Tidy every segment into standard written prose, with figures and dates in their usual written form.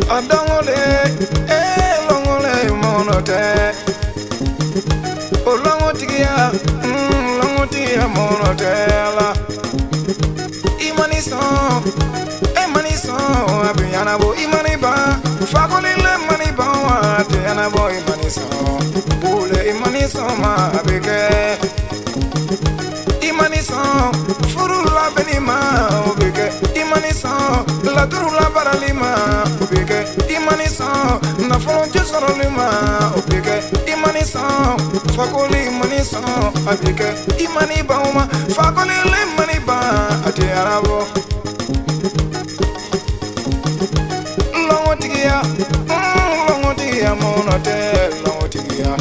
Adangole, longole monote. O longotia monotela. Imaniso, abiyanabo imaniba. Fakolile maniba wate yanabo imaniso. Bule imaniso ma abike. Imaniso, furula benima ubike. Imaniso, la turula baralima ubike. Imaniso, na fronte sorolima ubike. Imaniso, fakoli imaniso abike. Imaniba uma, fakoli le maniba ati arabo. Longotia monote, longotia,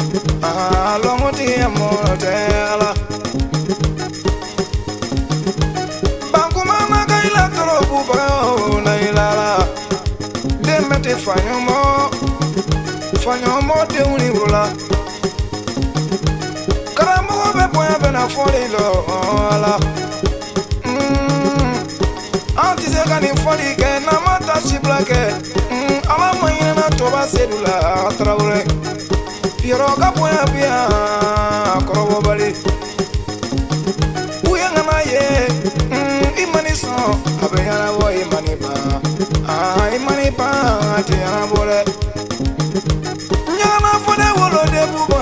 longotia monotela. Demete fanyomo te unibula. Karamo be poya bena folilo ala. Artiste kani foli ke na mata siblake. Ala mayina na toba sedula traure. Piro ka poya bia korobo bali. Uyanga na ye imaniso abeyana wo imaniba. Imaniba ati anabole. Nyana fode wolo de bubo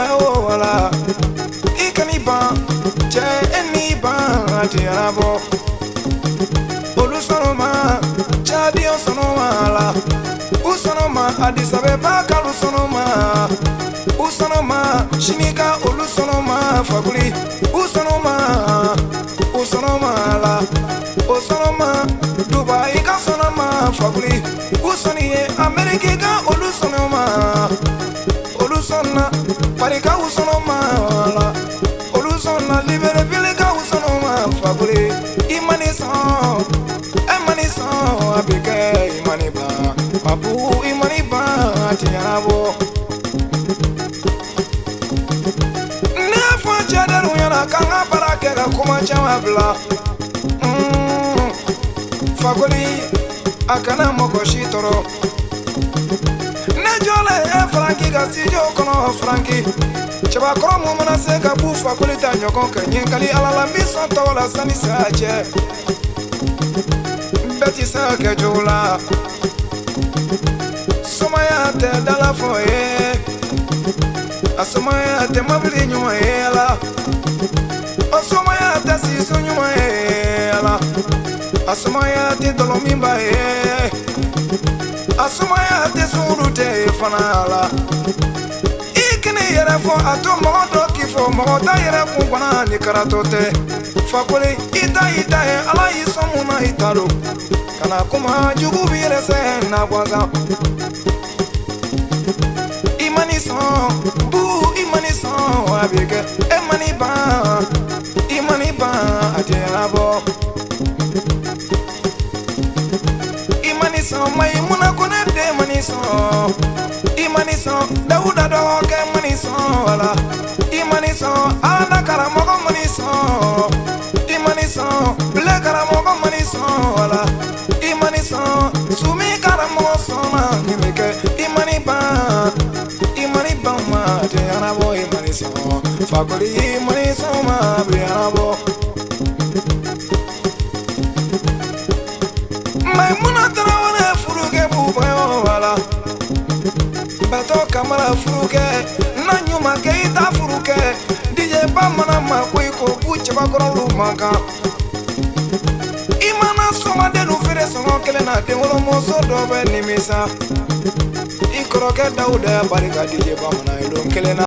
wala. Ikaniba che eniba ati anabo. Olusonoma chadio sonoma la. Usonoma adisabeba kalusonoma. Usonoma shinika olusonoma faguli. Usonoma la. Usonoma Dubai ka sonoma faguli. Usoniye Amerika ka olusonoma. Olusonna parika usonoma la. Olusonna Libreville ka usonoma faguli. Imaniso abike imaniba. Abu imaniba atiabo. Nefa chadaru yana kanga barakega kuma chamabla. Fakoli akana mokoshi toro. Nejole Franki ga studio kono Franki. Chaba kromo mana se ga bu fakoli ta nyoko kenyen kali alala miso tola sani sache. Beti sa ke jola. Somaya te dala foye. Asomaya te mabili nyuma yela. Asomaya te siso nyuma yela. Asomaya te dolomimba ye. Asomaya te surute fanala. Ikini yere fo ato modo kifo modo yere kumbana ni karatote. Fakoli ita ye ala isomuna italo. Kana kuma jugu bire se na gwaza. Imaniso abike. Imaniba ati abo. Imaniso maimuna konede maniso. Imaniso dauda doke maniso ala. Imaniso ana karamogo maniso. Imaniso ble karamogo maniso ala. Imaniso sumi karamogo sona nimike. Imaniba ma te anabo imaniso. Fakoli imaniso ma be anabo. Maimuna tarawane furuke bubayo wala. Bato kamara furuke na nyuma ke ita furuke. DJ Bamanan makwiko buche bakoro maka. Imana soma de no fere songo kele na de wolo moso do be nimisa. Ikoroke dauda barika DJ Bamanan ilum kele na